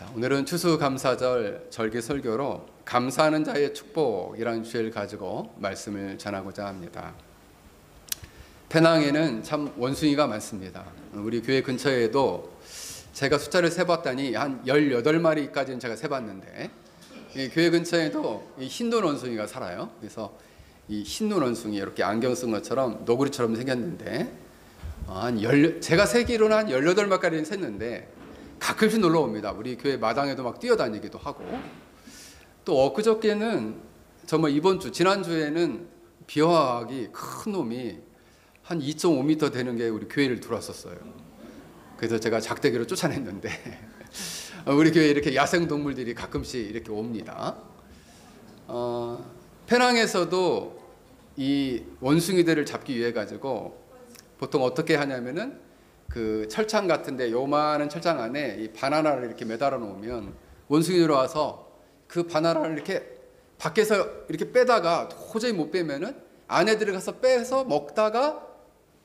자, 오늘은 추수감사절 절기 설교로 감사하는 자의 축복이라는 주제를 가지고 말씀을 전하고자 합니다. 페낭에는 참 원숭이가 많습니다. 우리 교회 근처에도 제가 숫자를 세봤더니 한 18마리까지는 제가 세봤는데, 이 교회 근처에도 이 흰눈 원숭이가 살아요. 그래서 이 흰눈 원숭이 이렇게 안경 쓴 것처럼 너구리처럼 생겼는데, 제가 세기로는 한 18마리까지는 셌는데 가끔씩 놀러 옵니다. 우리 교회 마당에도 막 뛰어다니기도 하고, 또 엊그저께는 정말 지난주에는 비어하기 큰 놈이 한 2.5m 되는 게 우리 교회를 들어왔었어요. 그래서 제가 작대기로 쫓아냈는데 우리 교회에 이렇게 야생동물들이 가끔씩 이렇게 옵니다. 페낭에서도 이 원숭이들을 잡기 위해 가지고 보통 어떻게 하냐면은 그 철창 같은데, 요만한 철창 안에 이 바나나를 이렇게 매달아 놓으면 원숭이들이 와서 그 바나나를 이렇게 밖에서 이렇게 빼다가 도저히 못 빼면은 안에 들어가서 빼서 먹다가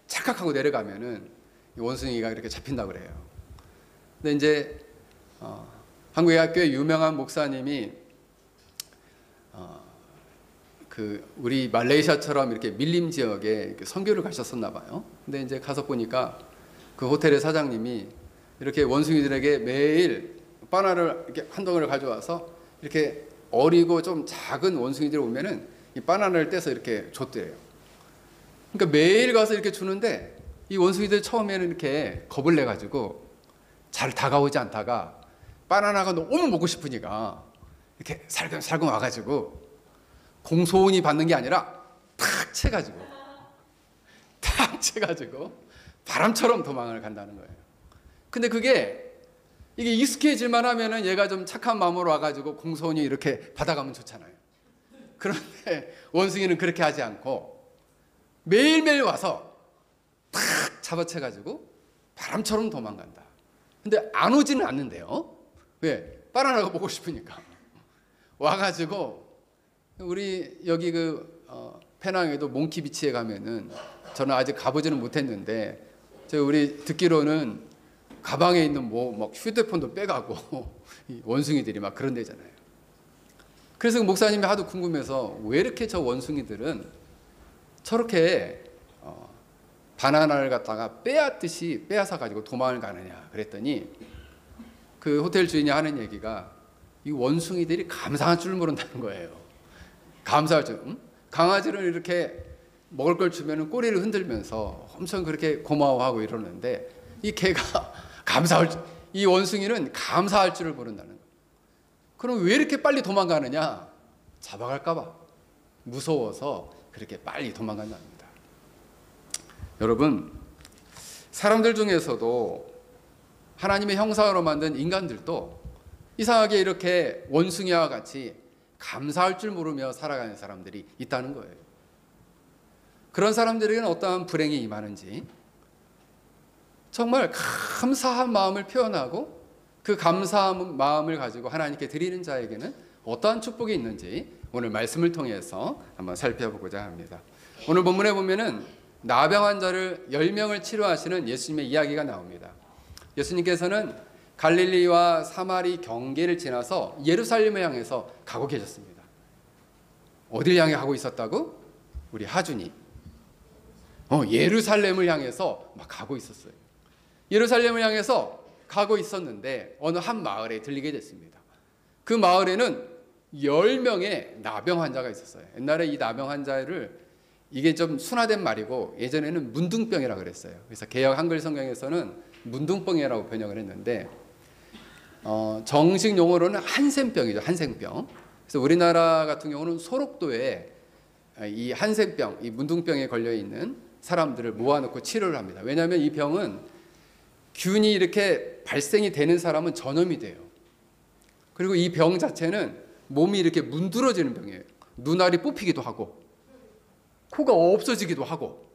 찰칵하고 내려가면은 이 원숭이가 이렇게 잡힌다고 그래요. 근데 이제 한국의 학교에 유명한 목사님이 그 우리 말레이시아처럼 이렇게 밀림 지역에 이렇게 선교를 가셨었나 봐요. 근데 이제 가서 보니까 그 호텔의 사장님이 이렇게 원숭이들에게 매일 바나나를 이렇게 한 덩어리를 가져와서 이렇게 어리고 좀 작은 원숭이들이 오면은 이 바나나를 떼서 이렇게 줬대요. 그러니까 매일 가서 이렇게 주는데 이 원숭이들 처음에는 이렇게 겁을 내 가지고 잘 다가오지 않다가 바나나가 너무 먹고 싶으니까 이렇게 살금살금 와가지고 공손히 받는 게 아니라 탁 채가지고 바람처럼 도망을 간다는 거예요. 근데 이게 익숙해질만 하면은 얘가 좀 착한 마음으로 와가지고 공손히 이렇게 받아가면 좋잖아요. 그런데 원숭이는 그렇게 하지 않고 매일매일 와서 탁 잡아채가지고 바람처럼 도망간다. 근데 안 오지는 않는데요. 왜? 바나나가 먹고 싶으니까. 와가지고 우리 여기 페낭에도 몽키비치에 가면은, 저는 아직 가보지는 못했는데 우리 듣기로는 가방에 있는 막 휴대폰도 빼가고 이 원숭이들이 막 그런 데잖아요. 그래서 목사님이 하도 궁금해서 왜 이렇게 저 원숭이들은 저렇게 바나나를 갖다가 빼앗듯이 빼앗아 가지고 도망을 가느냐 그랬더니, 그 호텔 주인이 하는 얘기가 이 원숭이들이 감사할 줄 모른다는 거예요. 감사할 줄. 강아지를 이렇게 먹을 걸 주면은 꼬리를 흔들면서 엄청 그렇게 고마워하고 이러는데, 이 개가 이 원숭이는 감사할 줄을 모른다는 거예요. 그럼 왜 이렇게 빨리 도망가느냐? 잡아갈까봐 무서워서 그렇게 빨리 도망간답니다. 여러분, 사람들 중에서도 하나님의 형상으로 만든 인간들도 이상하게 이렇게 원숭이와 같이 감사할 줄 모르며 살아가는 사람들이 있다는 거예요. 그런 사람들에게는 어떠한 불행이 임하는지, 정말 감사한 마음을 표현하고 그 감사한 마음을 가지고 하나님께 드리는 자에게는 어떠한 축복이 있는지 오늘 말씀을 통해서 한번 살펴보고자 합니다. 오늘 본문에 보면은 나병 환자를 10명을 치료하시는 예수님의 이야기가 나옵니다. 예수님께서는 갈릴리와 사마리 경계를 지나서 예루살렘을 향해서 가고 계셨습니다. 어딜 향해 가고 있었다고? 우리 하준이 예루살렘을 향해서 막 가고 있었어요. 예루살렘을 향해서 가고 있었는데 어느 한 마을에 들리게 됐습니다. 그 마을에는 10명의 나병 환자가 있었어요. 옛날에 이 나병 환자를, 이게 좀 순화된 말이고 예전에는 문둥병이라고 그랬어요. 그래서 개역 한글 성경에서는 문둥병이라고 번역을 했는데, 정식 용어로는 한센병이죠. 한센병. 그래서 우리나라 같은 경우는 소록도에 이 한센병, 이 문둥병에 걸려 있는 사람들을 모아놓고 치료를 합니다. 왜냐하면 이 병은 균이 이렇게 발생이 되는 사람은 전염이 돼요. 그리고 이 병 자체는 몸이 이렇게 문드러지는 병이에요. 눈알이 뽑히기도 하고 코가 없어지기도 하고,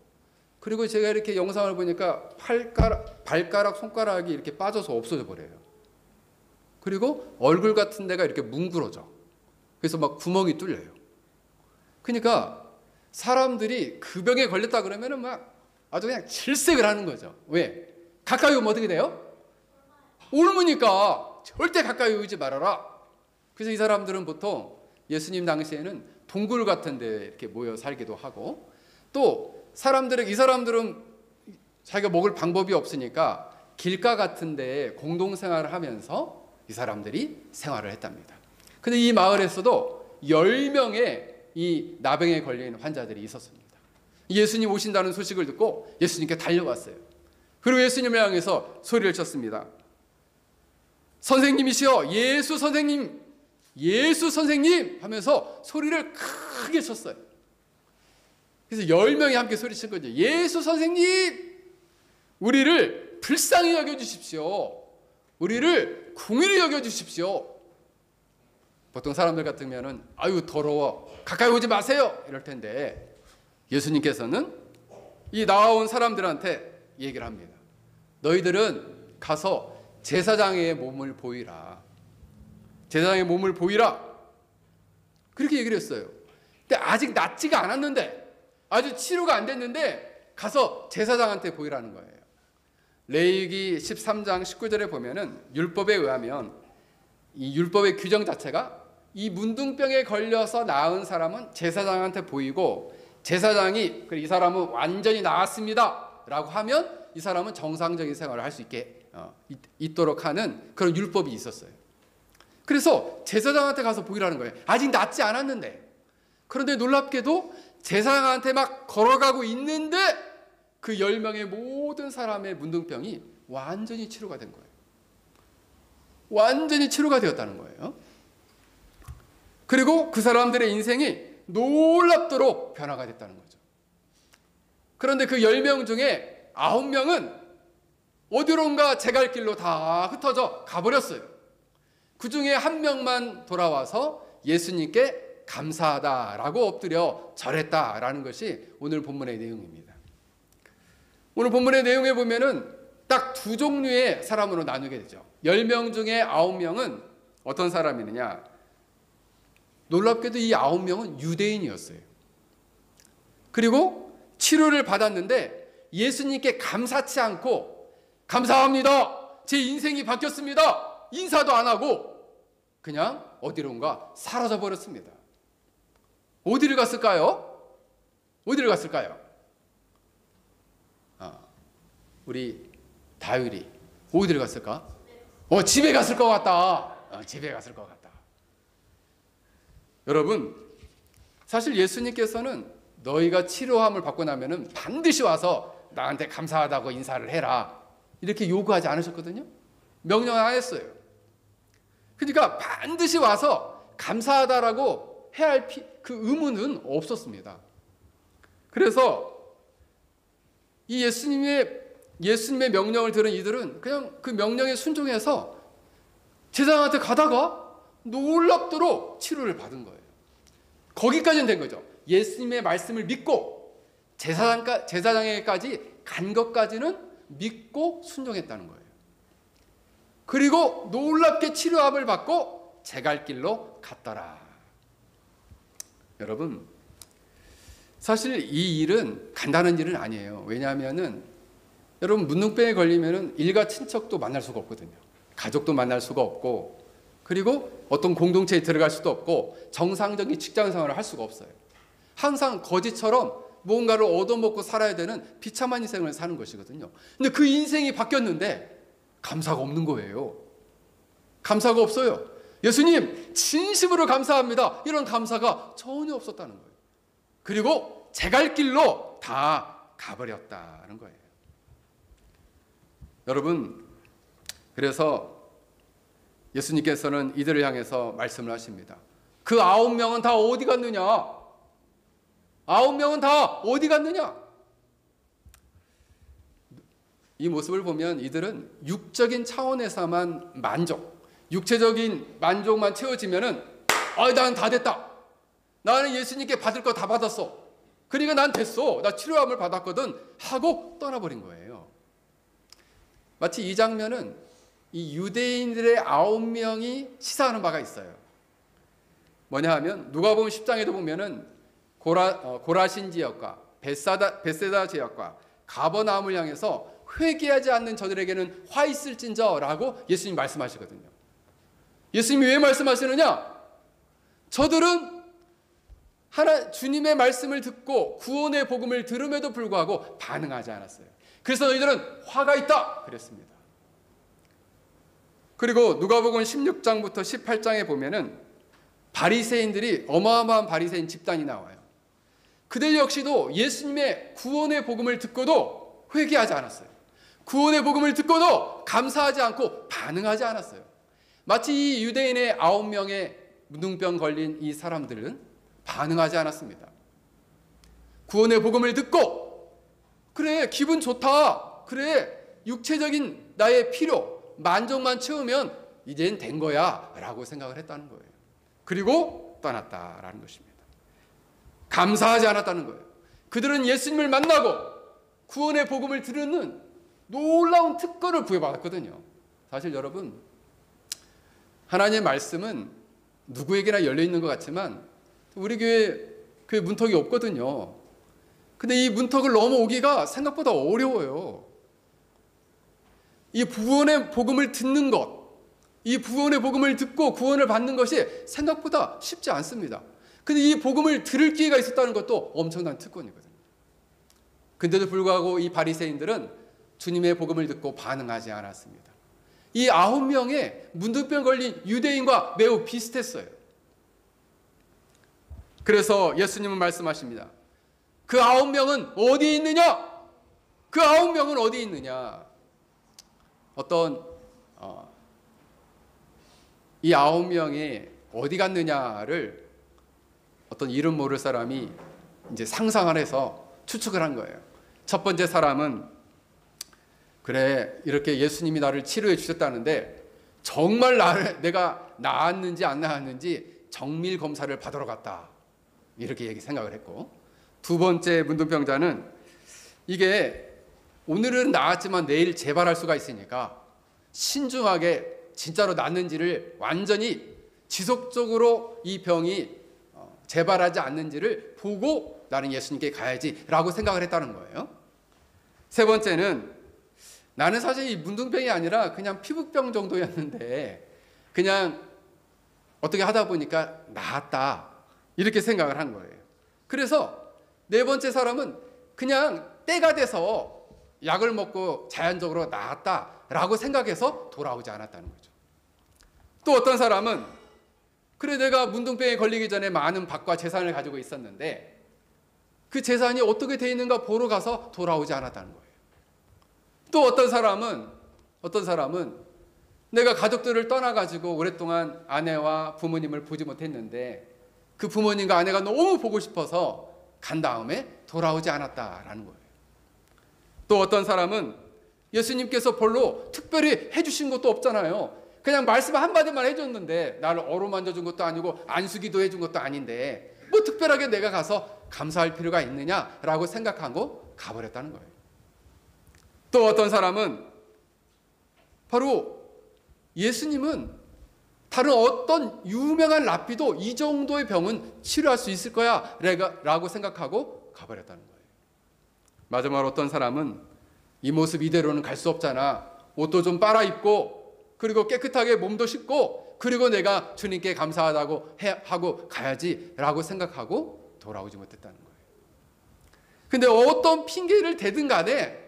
그리고 제가 이렇게 영상을 보니까 발가락, 손가락이 이렇게 빠져서 없어져 버려요. 그리고 얼굴 같은 데가 이렇게 뭉그러져. 그래서 막 구멍이 뚫려요. 그러니까 사람들이 그 병에 걸렸다 그러면은 막 아주 그냥 질색을 하는 거죠. 왜? 가까이 오면 어떻게 돼요? 옮으니까 절대 가까이 오지 말아라. 그래서 이 사람들은 보통 예수님 당시에는 동굴 같은 데 이렇게 모여 살기도 하고, 또 이 사람들은 자기가 먹을 방법이 없으니까 길가 같은 데에 공동생활을 하면서 이 사람들이 생활을 했답니다. 근데 이 마을에서도 10명의 이 나병에 걸린 환자들이 있었습니다. 예수님 오신다는 소식을 듣고 예수님께 달려갔어요. 그리고 예수님을 향해서 소리를 쳤습니다. 선생님이시여, 예수 선생님, 예수 선생님 하면서 소리를 크게 쳤어요. 그래서 10명이 함께 소리친 거죠. 예수 선생님, 우리를 불쌍히 여겨주십시오. 우리를 긍휼히 여겨주십시오. 보통 사람들 같으면은 아유 더러워, 가까이 오지 마세요, 이럴 텐데 예수님께서는 이 나와온 사람들한테 얘기를 합니다. 너희들은 가서 제사장의 몸을 보이라. 제사장의 몸을 보이라. 그렇게 얘기를 했어요. 근데 아직 낫지가 않았는데, 아주 치료가 안 됐는데 가서 제사장한테 보이라는 거예요. 레위기 13장 19절에 보면은 율법에 의하면, 이 율법의 규정 자체가 이 문둥병에 걸려서 나은 사람은 제사장한테 보이고, 제사장이 이 사람은 완전히 나았습니다 라고 하면 이 사람은 정상적인 생활을 할 수 있도록 하는 그런 율법이 있었어요. 그래서 제사장한테 가서 보이라는 거예요. 아직 낫지 않았는데. 그런데 놀랍게도 제사장한테 막 걸어가고 있는데 그 10명의 모든 사람의 문둥병이 완전히 치료가 된 거예요. 완전히 치료가 되었다는 거예요. 그리고 그 사람들의 인생이 놀랍도록 변화가 됐다는 거죠. 그런데 그 10명 중에 9명은 어디론가 제갈 길로 다 흩어져 가버렸어요. 그 중에 한 명만 돌아와서 예수님께 감사하다라고 엎드려 절했다라는 것이 오늘 본문의 내용입니다. 오늘 본문의 내용에 보면은 딱 두 종류의 사람으로 나누게 되죠. 10명 중에 9명은 어떤 사람이느냐? 놀랍게도 이 9명은 유대인이었어요. 그리고 치료를 받았는데 예수님께 감사치 않고 감사합니다, 제 인생이 바뀌었습니다, 인사도 안 하고 그냥 어디론가 사라져 버렸습니다. 어디를 갔을까요? 어디를 갔을까요? 우리 다윗이 어디를 갔을까? 집에 갔을 것 같다. 집에 갔을 것 같다. 여러분, 사실 예수님께서는 너희가 치료함을 받고 나면은 반드시 와서 나한테 감사하다고 인사를 해라, 이렇게 요구하지 않으셨거든요. 명령 안 했어요. 그러니까 반드시 와서 감사하다라고 해야 할 그 의무는 없었습니다. 그래서 이 예수님의 명령을 들은 이들은 그냥 그 명령에 순종해서 제사장한테 가다가 놀랍도록 치료를 받은 거예요. 거기까지는 된 거죠. 예수님의 말씀을 믿고 제사장에게까지 간 것까지는 믿고 순종했다는 거예요. 그리고 놀랍게 치료함을 받고 제갈 길로 갔더라. 여러분, 사실 이 일은 간단한 일은 아니에요. 왜냐하면은 여러분, 문둥병에 걸리면은 일가 친척도 만날 수가 없거든요. 가족도 만날 수가 없고, 그리고 어떤 공동체에 들어갈 수도 없고, 정상적인 직장 생활을 할 수가 없어요. 항상 거지처럼 무언가를 얻어먹고 살아야 되는 비참한 인생을 사는 것이거든요. 근데 그 인생이 바뀌었는데 감사가 없는 거예요. 감사가 없어요. 예수님, 진심으로 감사합니다, 이런 감사가 전혀 없었다는 거예요. 그리고 제갈 길로 다 가버렸다는 거예요. 여러분, 그래서 예수님께서는 이들을 향해서 말씀을 하십니다. 그 9명은 다 어디 갔느냐? 9명은 다 어디 갔느냐? 이 모습을 보면 이들은 육적인 차원에서만 육체적인 만족만 채워지면은 난 다 됐다, 나는 예수님께 받을 거 다 받았어, 그러니까 난 됐어, 나 치료함을 받았거든 하고 떠나버린 거예요. 마치 이 장면은 이 유대인들의 9명이 시사하는 바가 있어요. 뭐냐 하면 누가복음 10장에도 보면은 고라신 지역과 벳세다 지역과 가버나움을 향해서 회개하지 않는 저들에게는 화 있을진저라고 예수님 말씀하시거든요. 예수님이 왜 말씀하시느냐? 저들은 주님의 말씀을 듣고 구원의 복음을 들음에도 불구하고 반응하지 않았어요. 그래서 너희들은 화가 있다 그랬습니다. 그리고 누가복음 16장부터 18장에 보면은 바리새인들이 어마어마한 바리새인 집단이 나와요. 그들 역시도 예수님의 구원의 복음을 듣고도 회개하지 않았어요. 구원의 복음을 듣고도 감사하지 않고 반응하지 않았어요. 마치 이 유대인의 9명의 문둥병 걸린 이 사람들은 반응하지 않았습니다. 구원의 복음을 듣고 그래 기분 좋다, 그래 육체적인 나의 필요 만족만 채우면 이젠 된 거야 라고 생각을 했다는 거예요. 그리고 떠났다라는 것입니다. 감사하지 않았다는 거예요. 그들은 예수님을 만나고 구원의 복음을 들으는 놀라운 특권을 부여받았거든요. 사실 여러분, 하나님의 말씀은 누구에게나 열려있는 것 같지만 우리 교회 문턱이 없거든요. 근데 이 문턱을 넘어오기가 생각보다 어려워요. 이 구원의 복음을 듣는 것, 이 구원의 복음을 듣고 구원을 받는 것이 생각보다 쉽지 않습니다. 근데 이 복음을 들을 기회가 있었다는 것도 엄청난 특권이거든요. 근데도 불구하고 이 바리새인들은 주님의 복음을 듣고 반응하지 않았습니다. 이 9명의 문둥병 걸린 유대인과 매우 비슷했어요. 그래서 예수님은 말씀하십니다. 그 9명은 어디에 있느냐? 그 9명은 어디에 있느냐? 이 9명이 어디 갔느냐를 어떤 이름 모를 사람이 이제 상상을 해서 추측을 한 거예요. 첫 번째 사람은 그래 이렇게 예수님이 나를 치료해 주셨다는데 정말 내가 나았는지 안 나았는지 정밀 검사를 받으러 갔다, 이렇게 생각을 했고, 두 번째 문둥병자는 이게 오늘은 나았지만 내일 재발할 수가 있으니까 신중하게 진짜로 낫는지를 완전히 지속적으로 이 병이 재발하지 않는지를 보고 나는 예수님께 가야지 라고 생각을 했다는 거예요. 세 번째는 나는 사실 이 문둥병이 아니라 그냥 피부병 정도였는데 그냥 어떻게 하다 보니까 나았다, 이렇게 생각을 한 거예요. 그래서 네 번째 사람은 그냥 때가 돼서 약을 먹고 자연적으로 나았다라고 생각해서 돌아오지 않았다는 거죠. 또 어떤 사람은 그래 내가 문둥병에 걸리기 전에 많은 밭과 재산을 가지고 있었는데 그 재산이 어떻게 돼 있는가 보러 가서 돌아오지 않았다는 거예요. 또 어떤 사람은 내가 가족들을 떠나가지고 오랫동안 아내와 부모님을 보지 못했는데 그 부모님과 아내가 너무 보고 싶어서 간 다음에 돌아오지 않았다라는 거예요. 또 어떤 사람은 예수님께서 별로 특별히 해주신 것도 없잖아요. 그냥 말씀 한마디만 해줬는데 나를 어루만져 준 것도 아니고 안수기도 해준 것도 아닌데 뭐 특별하게 내가 가서 감사할 필요가 있느냐라고 생각하고 가버렸다는 거예요. 또 어떤 사람은 바로 예수님은 다른 어떤 유명한 랍비도 이 정도의 병은 치료할 수 있을 거야 라고 생각하고 가버렸다는 거예요. 마지막으로 어떤 사람은 이 모습 이대로는 갈 수 없잖아, 옷도 좀 빨아입고 그리고 깨끗하게 몸도 씻고 그리고 내가 주님께 감사하다고 하고 가야지 라고 생각하고 돌아오지 못했다는 거예요. 근데 어떤 핑계를 대든 간에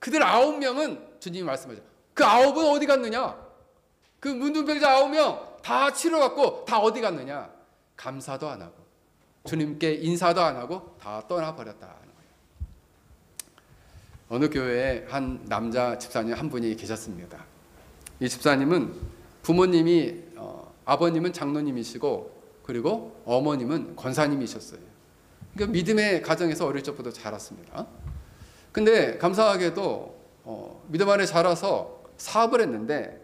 그들 9명은 주님이 말씀하죠. 그 9은 어디 갔느냐? 그 문둥병자 9명 다 치료받고 다 어디 갔느냐? 감사도 안 하고 주님께 인사도 안 하고 다 떠나버렸다는 거예요. 어느 교회에 한 남자 집사님 한 분이 계셨습니다. 이 집사님은 부모님이 아버님은 장로님이시고 그리고 어머님은 권사님이셨어요. 그러니까 믿음의 가정에서 어릴 적부터 자랐습니다. 근데 감사하게도 믿음 안에 자라서 사업을 했는데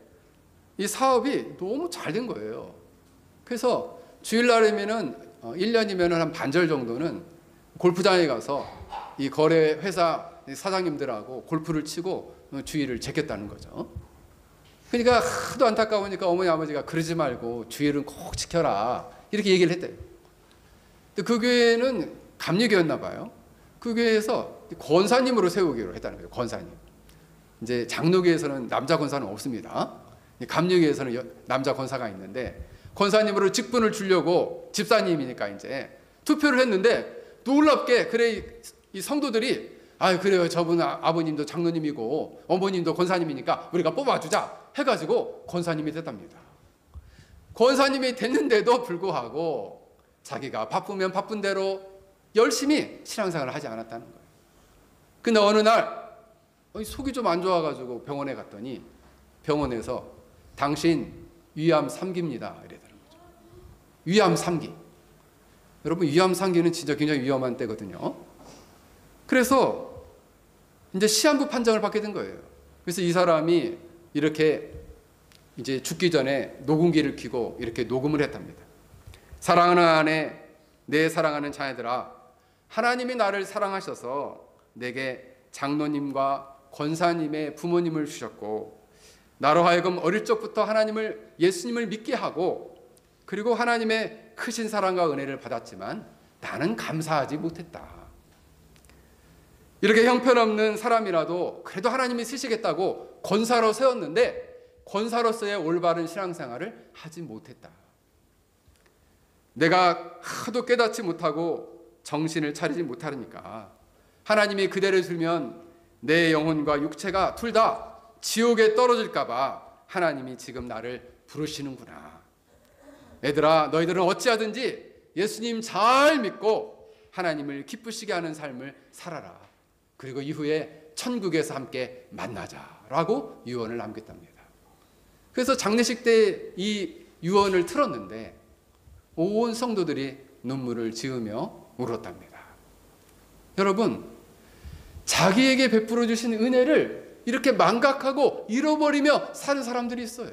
이 사업이 너무 잘 된 거예요. 그래서 주일날이면은 1년이면 한 반절 정도는 골프장에 가서 이 거래 회사 사장님들하고 골프를 치고 주일을 지켰다는 거죠. 그러니까 하도 안타까우니까 어머니 아버지가 그러지 말고 주일은 꼭 지켜라 이렇게 얘기를 했대요. 근데 그 교회는 감리교였나 봐요. 그 교회에서 권사님으로 세우기로 했다는 거예요. 권사님. 이제 장로교에서는 남자 권사는 없습니다. 감리교에서는 남자 권사가 있는데 권사님으로 직분을 주려고 집사님이니까 이제 투표를 했는데 놀랍게 그래 이 성도들이 그래요 저분 아버님도 장로님이고 어머님도 권사님이니까 우리가 뽑아주자 해가지고 권사님이 됐답니다. 권사님이 됐는데도 불구하고 자기가 바쁘면 바쁜 대로 열심히 신앙생활을 하지 않았다는 거예요. 근데 어느 날 속이 좀 안 좋아가지고 병원에 갔더니 병원에서 당신 위암 3기입니다 이러더라는 거죠. 위암 3기. 여러분 위암 3기는 진짜 굉장히 위험한 때거든요. 그래서 이제 시한부 판정을 받게 된 거예요. 그래서 이 사람이 이렇게 이제 죽기 전에 녹음기를 켜고 이렇게 녹음을 했답니다. 사랑하는 아내, 내 사랑하는 자녀들아, 하나님이 나를 사랑하셔서 내게 장로님과 권사님의 부모님을 주셨고 나로 하여금 어릴 적부터 예수님을 믿게 하고 그리고 하나님의 크신 사랑과 은혜를 받았지만 나는 감사하지 못했다. 이렇게 형편없는 사람이라도 그래도 하나님이 쓰시겠다고 권사로 세웠는데 권사로서의 올바른 신앙생활을 하지 못했다. 내가 하도 깨닫지 못하고 정신을 차리지 못하니까 하나님이 그대를 두면 내 영혼과 육체가 둘 다 지옥에 떨어질까 봐 하나님이 지금 나를 부르시는구나. 얘들아 너희들은 어찌하든지 예수님 잘 믿고 하나님을 기쁘시게 하는 삶을 살아라. 그리고 이후에 천국에서 함께 만나자라고 유언을 남겼답니다. 그래서 장례식 때 이 유언을 틀었는데 온 성도들이 눈물을 지으며 울었답니다. 여러분 자기에게 베풀어 주신 은혜를 이렇게 망각하고 잃어버리며 사는 사람들이 있어요.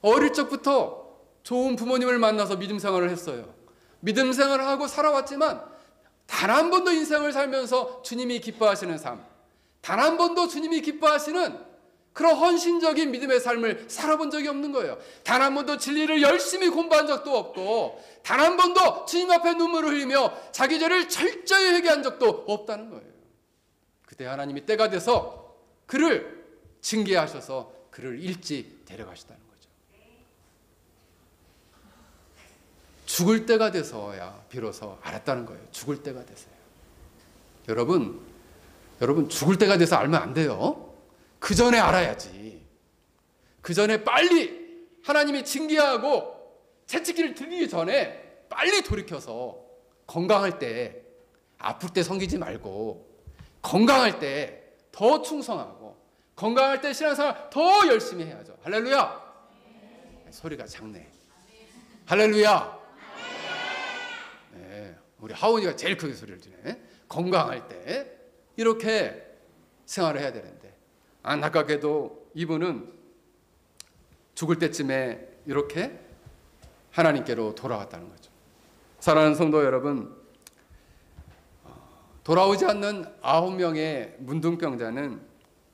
어릴 적부터 좋은 부모님을 만나서 믿음 생활을 했어요. 믿음 생활을 하고 살아왔지만 단 한 번도 인생을 살면서 주님이 기뻐하시는 삶, 단 한 번도 주님이 기뻐하시는 그런 헌신적인 믿음의 삶을 살아본 적이 없는 거예요. 단 한 번도 진리를 열심히 공부한 적도 없고 단 한 번도 주님 앞에 눈물을 흘리며 자기 죄를 철저히 회개한 적도 없다는 거예요. 그때 하나님이 때가 돼서 그를 징계하셔서 그를 일찍 데려가셨다는 거죠. 죽을 때가 돼서야 비로소 알았다는 거예요. 죽을 때가 돼서요. 여러분 죽을 때가 돼서 알면 안 돼요. 그 전에 알아야지. 그 전에 빨리 하나님이 징계하고 채찍기를 들기 전에 빨리 돌이켜서 건강할 때 아플 때 섬기지 말고 건강할 때 더 충성하고 건강할 때 신앙생활 더 열심히 해야죠. 할렐루야. 소리가 작네. 할렐루야. 네, 우리 하원이가 제일 크게 소리를 지네. 건강할 때 이렇게 생활을 해야 되는데 안타깝게도 이분은 죽을 때쯤에 이렇게 하나님께로 돌아왔다는 거죠. 사랑하는 성도 여러분, 돌아오지 않는 9명의 문둥병자는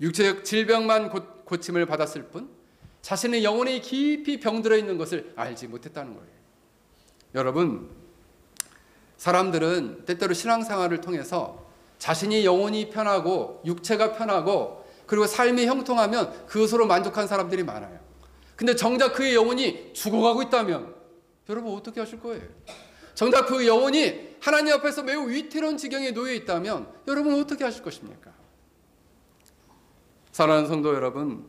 육체적 질병만 고침을 받았을 뿐 자신의 영혼이 깊이 병들어 있는 것을 알지 못했다는 거예요. 여러분, 사람들은 때때로 신앙생활을 통해서 자신이 영혼이 편하고 육체가 편하고 그리고 삶이 형통하면 그것으로 만족한 사람들이 많아요. 근데 정작 그의 영혼이 죽어가고 있다면 여러분 어떻게 하실 거예요? 정작 그 영혼이 하나님 앞에서 매우 위태로운 지경에 놓여 있다면 여러분 어떻게 하실 것입니까? 사랑하는 성도 여러분,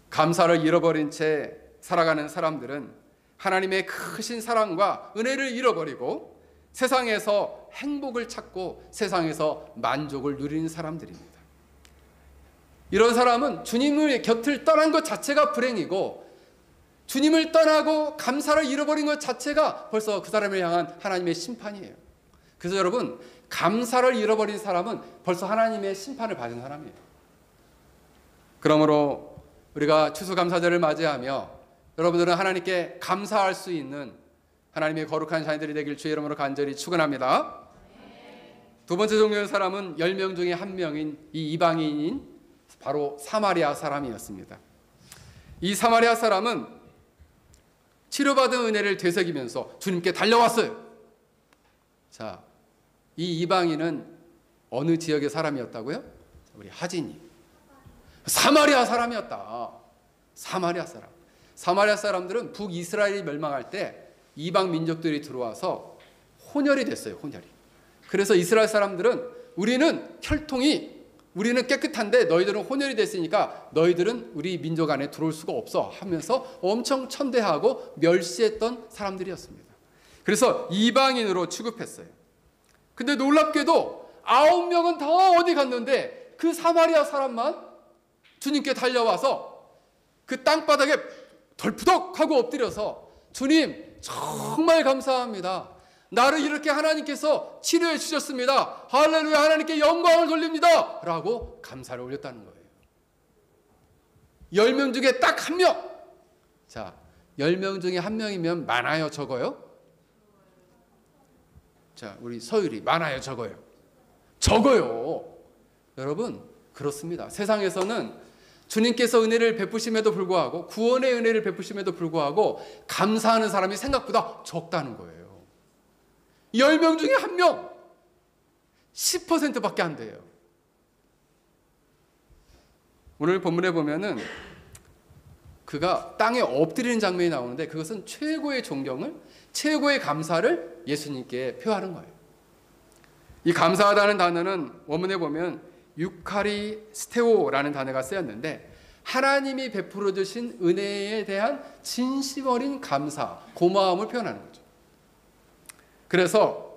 감사를 잃어버린 채 살아가는 사람들은 하나님의 크신 사랑과 은혜를 잃어버리고 세상에서 행복을 찾고 세상에서 만족을 누리는 사람들입니다. 이런 사람은 주님의 곁을 떠난 것 자체가 불행이고 주님을 떠나고 감사를 잃어버린 것 자체가 벌써 그 사람을 향한 하나님의 심판이에요. 그래서 여러분, 감사를 잃어버린 사람은 벌써 하나님의 심판을 받은 사람이에요. 그러므로 우리가 추수감사절을 맞이하며 여러분들은 하나님께 감사할 수 있는 하나님의 거룩한 자녀들이 되길 주의 이름으로 간절히 축원합니다. 두 번째 종류의 사람은 10명 중에 한 명인 이 이방인인 바로 사마리아 사람이었습니다. 이 사마리아 사람은 치료받은 은혜를 되새기면서 주님께 달려왔어요. 자, 이 이방인은 어느 지역의 사람이었다고요? 우리 하진이. 사마리아 사람이었다. 사마리아 사람. 사마리아 사람들은 북이스라엘이 멸망할 때 이방 민족들이 들어와서 혼혈이 됐어요. 혼혈이. 그래서 이스라엘 사람들은 우리는 깨끗한데 너희들은 혼혈이 됐으니까 너희들은 우리 민족 안에 들어올 수가 없어 하면서 엄청 천대하고 멸시했던 사람들이었습니다. 그래서 이방인으로 취급했어요. 근데 놀랍게도 9명은 다 어디 갔는데 그 사마리아 사람만 주님께 달려와서 그 땅바닥에 덜푸덕하고 엎드려서 주님 정말 감사합니다. 나를 이렇게 하나님께서 치료해 주셨습니다. 할렐루야, 하나님께 영광을 돌립니다 라고 감사를 올렸다는 거예요. 10명 중에 딱 한 명. 자, 10명 중에 한 명이면 많아요, 적어요? 자, 우리 서율이 많아요, 적어요? 적어요. 여러분, 그렇습니다. 세상에서는 주님께서 은혜를 베푸심에도 불구하고, 구원의 은혜를 베푸심에도 불구하고 감사하는 사람이 생각보다 적다는 거예요. 10명 중에 한 명, 10%밖에 안 돼요. 오늘 본문에 보면은 그가 땅에 엎드리는 장면이 나오는데 그것은 최고의 존경을, 최고의 감사를 예수님께 표하는 거예요. 이 감사하다는 단어는 원문에 보면 유카리스테오라는 단어가 쓰였는데 하나님이 베풀어 주신 은혜에 대한 진심 어린 감사, 고마움을 표현하는 거죠. 그래서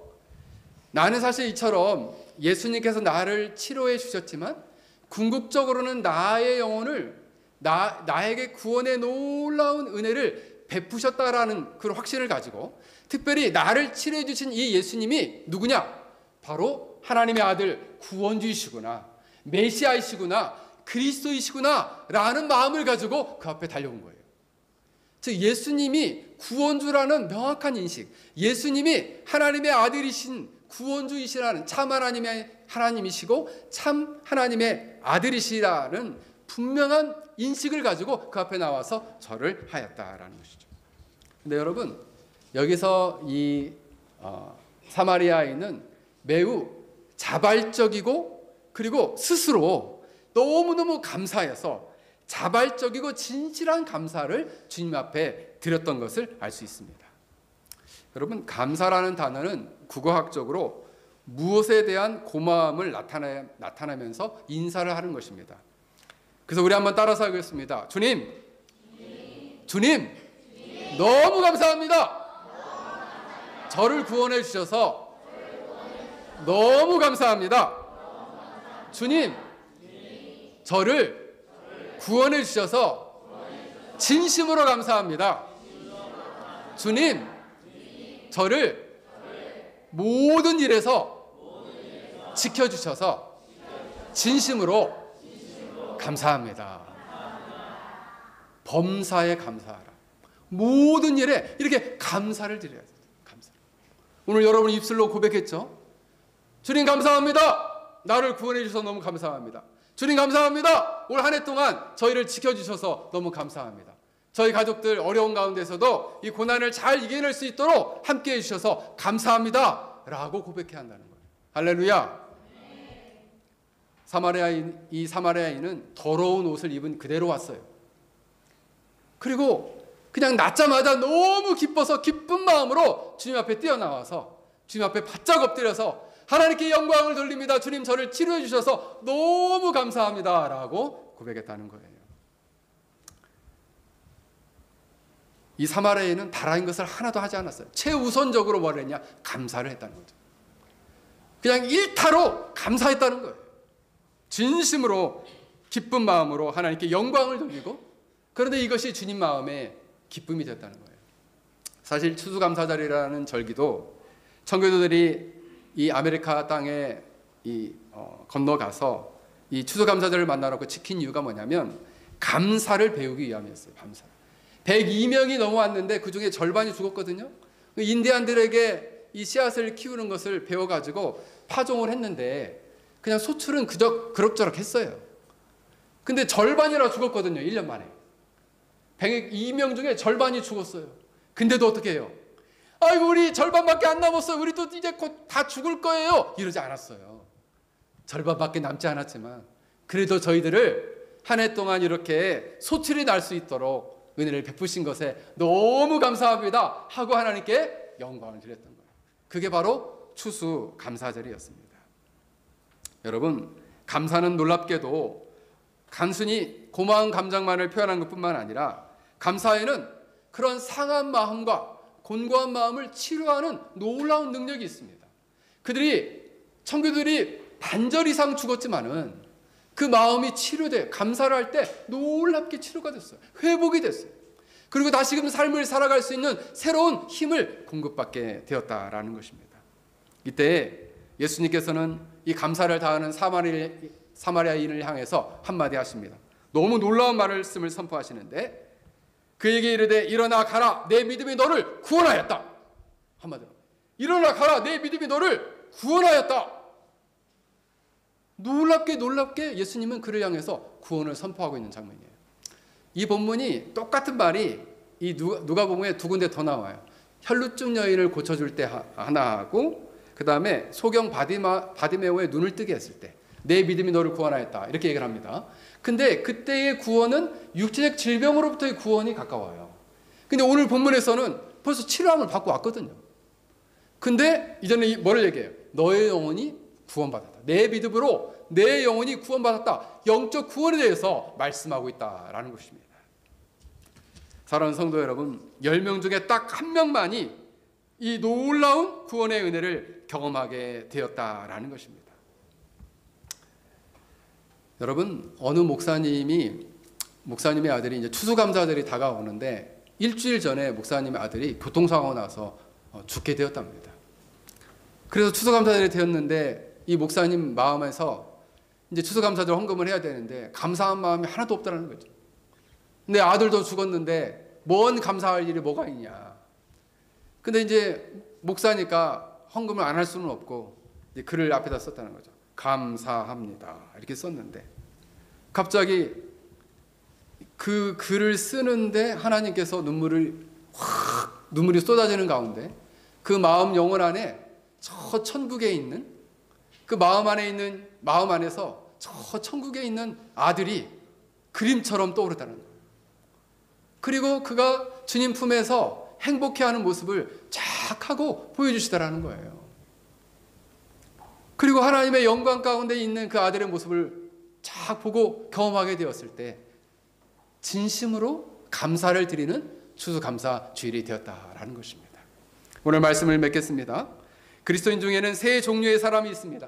나는 사실 이처럼 예수님께서 나를 치료해 주셨지만 궁극적으로는 나의 영혼을 나에게 구원의 놀라운 은혜를 베푸셨다라는 그런 확신을 가지고 특별히 나를 치료해 주신 이 예수님이 누구냐? 바로 하나님의 아들 구원주이시구나, 메시아이시구나, 그리스도이시구나 라는 마음을 가지고 그 앞에 달려온 거예요. 즉 예수님이 구원주라는 명확한 인식, 예수님이 하나님의 아들이신 구원주이시라는 참 하나님이시고 참 하나님의 아들이시라는 분명한 인식을 가지고 그 앞에 나와서 절을 하였다라는 것이죠. 근데 여러분, 여기서 이 사마리아인은 매우 자발적이고 그리고 스스로 너무너무 감사해서 자발적이고 진실한 감사를 주님 앞에 드렸던 것을 알 수 있습니다. 여러분, 감사라는 단어는 국어학적으로 무엇에 대한 고마움을 나타내면서 인사를 하는 것입니다. 그래서 우리 한번 따라서 하겠습니다. 주님, 너무 감사합니다. 저를 구원해 주셔서 너무 감사합니다. 주님, 저를 구원해 주셔서 진심으로 감사합니다. 주님, 저를 모든 일에서 지켜주셔서 진심으로 감사합니다. 범사에 감사하라. 모든 일에 이렇게 감사를 드려야 돼요. 감사. 오늘 여러분 입술로 고백했죠? 주님 감사합니다. 나를 구원해 주셔서 너무 감사합니다. 주님 감사합니다. 올 한 해 동안 저희를 지켜주셔서 너무 감사합니다. 저희 가족들 어려운 가운데서도 이 고난을 잘 이겨낼 수 있도록 함께해 주셔서 감사합니다 라고 고백해야 한다는 거예요. 할렐루야. 이 사마리아인은 더러운 옷을 입은 그대로 왔어요. 그리고 그냥 낳자마자 너무 기뻐서 기쁜 마음으로 주님 앞에 뛰어나와서 주님 앞에 바짝 엎드려서 하나님께 영광을 돌립니다. 주님 저를 치료해 주셔서 너무 감사합니다 라고 고백했다는 거예요. 이 사마리아인은 다른 것을 하나도 하지 않았어요. 최우선적으로 뭘 했냐? 감사를 했다는 거죠. 그냥 일타로 감사했다는 거예요. 진심으로 기쁜 마음으로 하나님께 영광을 돌리고, 그런데 이것이 주님 마음에 기쁨이 됐다는 거예요. 사실 추수감사절이라는 절기도 청교도들이 이 아메리카 땅에 건너가서 이 추수감사절을 만나놓고 지킨 이유가 뭐냐면 감사를 배우기 위함이었어요. 감사. 102명이 넘어왔는데 그 중에 절반이 죽었거든요. 인디안들에게 이 씨앗을 키우는 것을 배워가지고 파종을 했는데 그냥 소출은 그럭저럭 했어요. 근데 절반이나 죽었거든요. 1년 만에. 102명 중에 절반이 죽었어요. 근데도 어떻게 해요? 아이고 우리 절반밖에 안 남았어요. 우리도 이제 곧 다 죽을 거예요. 이러지 않았어요. 절반밖에 남지 않았지만 그래도 저희들을 한 해 동안 이렇게 소출이 날 수 있도록 은혜를 베푸신 것에 너무 감사합니다 하고 하나님께 영광을 드렸던 거예요. 그게 바로 추수감사절이었습니다. 여러분, 감사는 놀랍게도 단순히 고마운 감정만을 표현한 것뿐만 아니라 감사에는 그런 상한 마음과 곤고한 마음을 치료하는 놀라운 능력이 있습니다. 청교들이 반절 이상 죽었지만은 그 마음이 치료돼 감사를 할 때 놀랍게 치료가 됐어요. 회복이 됐어요. 그리고 다시금 삶을 살아갈 수 있는 새로운 힘을 공급받게 되었다라는 것입니다. 이때 예수님께서는 이 감사를 다하는 사마리아인을 향해서 한마디 하십니다. 너무 놀라운 말씀을 선포하시는데 그에게 이르되 일어나 가라 내 믿음이 너를 구원하였다. 한마디로 일어나 가라 내 믿음이 너를 구원하였다. 놀랍게 예수님은 그를 향해서 구원을 선포하고 있는 장면이에요. 이 본문이 똑같은 말이 이 누가복음에 두 군데 더 나와요. 혈루증 여인을 고쳐줄 때 하나 하고 그 다음에 소경 바디메오의 눈을 뜨게 했을 때 내 믿음이 너를 구원하였다 이렇게 얘기를 합니다. 근데 그때의 구원은 육체적 질병으로부터의 구원이 가까워요. 근데 오늘 본문에서는 벌써 치료함을 받고 왔거든요. 근데 이제는 뭐를 얘기해요? 너의 영혼이 구원받았다. 내 믿음으로 내 영혼이 구원받았다. 영적 구원에 대해서 말씀하고 있다라는 것입니다. 사랑하는 성도 여러분, 10명 중에 딱 1명만이 이 놀라운 구원의 은혜를 경험하게 되었다라는 것입니다. 여러분, 어느 목사님의 아들이 이제 추수감사절이 다가오는데 일주일 전에 목사님의 아들이 교통사고가 나서 죽게 되었답니다. 그래서 추수감사절이 되었는데 이 목사님 마음에서 이제 추수감사절 헌금을 해야 되는데 감사한 마음이 하나도 없다는 거죠. 근데 아들도 죽었는데 뭔 감사할 일이 뭐가 있냐. 근데 이제 목사니까 헌금을 안 할 수는 없고 이제 글을 앞에다 썼다는 거죠. 감사합니다. 이렇게 썼는데 갑자기 그 글을 쓰는데 하나님께서 눈물이 쏟아지는 가운데 그 마음 영혼 안에 저 천국에 있는 그 마음 안에서 저 천국에 있는 아들이 그림처럼 떠오르다는 거예요. 그리고 그가 주님 품에서 행복해하는 모습을 쫙 하고 보여주시더라는 거예요. 그리고 하나님의 영광 가운데 있는 그 아들의 모습을 쫙 보고 경험하게 되었을 때 진심으로 감사를 드리는 추수감사 주일이 되었다라는 것입니다. 오늘 말씀을 맺겠습니다. 그리스도인 중에는 세 종류의 사람이 있습니다.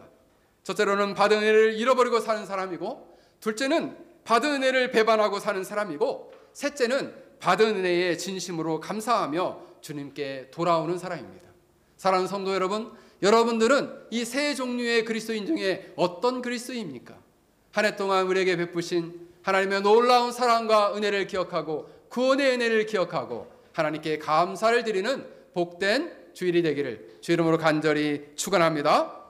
첫째로는 받은 은혜를 잃어버리고 사는 사람이고, 둘째는 받은 은혜를 배반하고 사는 사람이고, 셋째는 받은 은혜에 진심으로 감사하며 주님께 돌아오는 사람입니다. 사랑하는 성도 여러분, 여러분들은 이 세 종류의 그리스도인 중에 어떤 그리스도입니까? 한 해 동안 우리에게 베푸신 하나님의 놀라운 사랑과 은혜를 기억하고 구원의 은혜를 기억하고 하나님께 감사를 드리는 복된 주일이 되기를 주 이름으로 간절히 축원합니다.